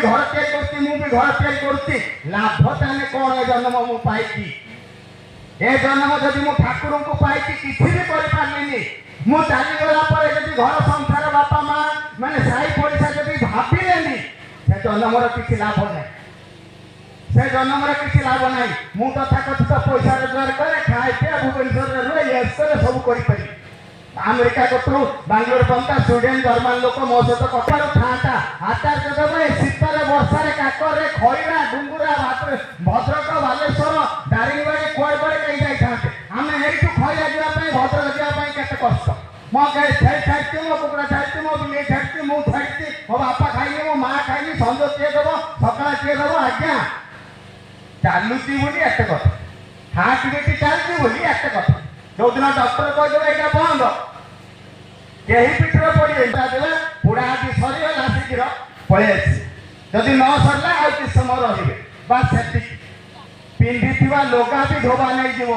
घर तैयारी करती मु भी घर तैयारी करती लाभ ताने कौन ए जन्म मु पाई ए जन्म जदि मु ठाकुर को पाई किसी भी कर पारलिनी मु चली गला पर जदि घर संसार बापा माँ माने साई पड़िशा जदि भाविलेनी से जन्मर किसी लाभ ना से जन्मर किसी लाभ ना मु तथा कथित पैसा रोजगार करे खाए पिया भुवनेश्वर रही सब कर अमेरिका कतु बांग्लोर पंता स्वीडेन जर्मन लोक मो सहित कथा था आचार्य देव शीतर वर्षा काकर खईरा डुंगुरा भद्रक बालेश्वर दारिंगबाड़ी कुआड़े कुआड़े कहीं जाते आम यू खईरा जावाई भद्रक जावाई के कष्ट मो गाड़ी छाड़ी मो कुकुड़ा छाड़ी मो बिले छाड़ी मु छाड़ी मो बापा खाइनी मो माँ खाइनी संज किए देव सका किए देव आज्ञा चलुची बोली एत कथा हाथ बेटी चलती बोली एत कथा जो दिन डॉक्टर कहदेवे यहाँ बंद कहीं पीठर पड़े पुड़ा आदि सरीगला शीघ्र पलि जदि न सरला आ कि समय रे बास से पिंधि लोगा भी धोबा नहीं जीव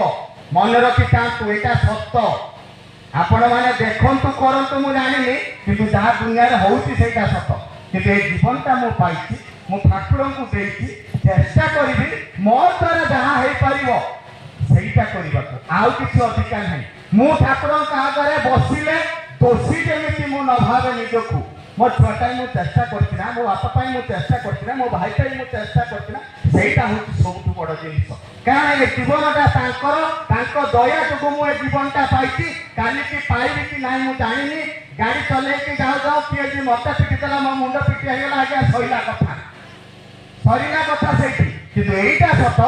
मन रखी था यहाँ सत्य आपण मैंने देखु करतु मुझे जानी कि जहाँ दुनिया होता सत कि जीवनटा मुझे पाई मु ठाकुर को चेष्टा करी मो द्वारा जहाँ हो पार सहीटा करने आउ कि अधिकार नहीं मु ठाकुर आगे बसिले दोषी जमी मु न भावे निजक मो छुआटाई मुझे चेष्टा करना मो बापा मुझे चेष्टा करना मो भाई मुझे चेष्टा करना सहीटा हूँ सब बड़ जिन कारण ये जीवनटा दया जो मुझे जीवनटा पाई काली की पाइबी कि ना मुझे जानी गाड़ी चल जाऊ जाऊ किए मत पिटिदेला मो मुंड पिटिगला आज्ञा सरला कथा से यहीटा सत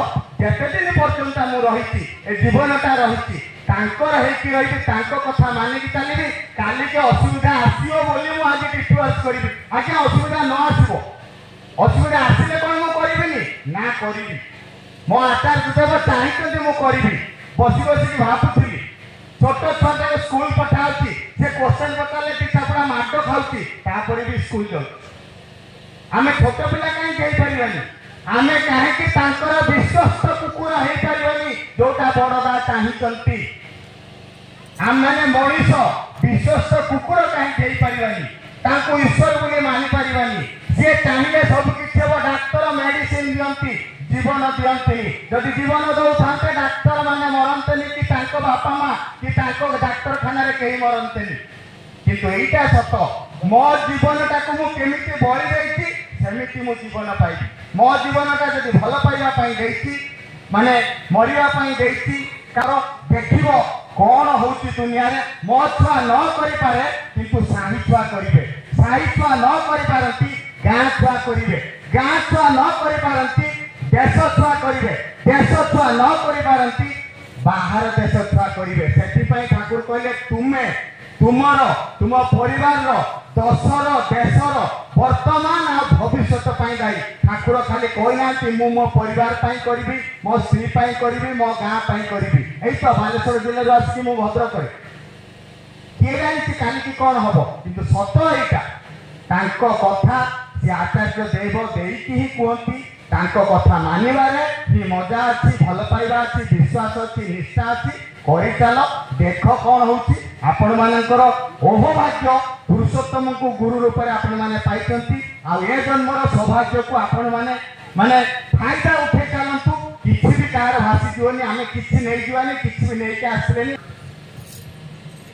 जेते दिन पर्यंत मु रही जीवनटा रही रही कथा मानिक चलि काली के असुविधा आसो बोली मुझे डिस्कस करी आज्ञा असुविधा न आसो असुविधा आसिले कौन मुझे ना करी मो आचार्य देव चाहते मुझे करी बस बस भावुली छोट छुआ स्कूल पठाऊँ से क्वेश्चन पचारे टीचापड़ा माड खाऊँ भी स्कूल जाऊँ आम छोट पिला कहीं आम कहीं विश्वस्त कुकुर हो पारे जोटा बड़दा चाहती आम मैंने मनीष विश्वस्त कुकुर कहीं ईश्वर बोली मानि पारानी सी चाहिए सबकि हम डाक्तर मेडिसिन दिखती जीवन दिखती जदि जीवन दौता डाक्तर मैंने मरते कि बापा माँ कि डाक्तरखाना कहीं मरते किंतु यहीटा सत मो जीवनटा को मुझे बड़ी देती सेमती मो जीवन पाइबी मो जीवनटा जब भल पाइबा माने मरिया देख कौन हो दुनिया रे मो छुआ न करे किंतु साही छुआ करेंगे साही छुआ न करती गाँ छुआ करेंगे गाँ छुआ न करती देश छुआ करेंगे देश छुआ न करती बाहर देश छुआ करेंगे से ठाकुर कहले तुम्हें तुमर तुम परिवार दशर देशर वर्तमान आ भविष्य दायी ठाकुर खाली कहना मु मो परिवार करी मो स्त्री करी मो गाँ करी यही तो बालेश्वर जिले आसिक मु भद्रक किए जानी काली कौन हम कि सत यहाँ कथा सी आचार्य देव देकी ही कहती कथा मानवे भी मजा अच्छी भल पाइबा अच्छी विश्वास अच्छी निष्ठा अच्छी कर चल देख कौन होची आपण मानकर अहोभाग्य पुरुषोत्तम को गुरु रूप में आपण मैंने पाई आ जन्मर सौभाग्य को आपण मैंने माने फायदा उठे चलतु किसी भी कार भासी जीवन आम किसी नहीं जावानी किसी भी नहीं आसले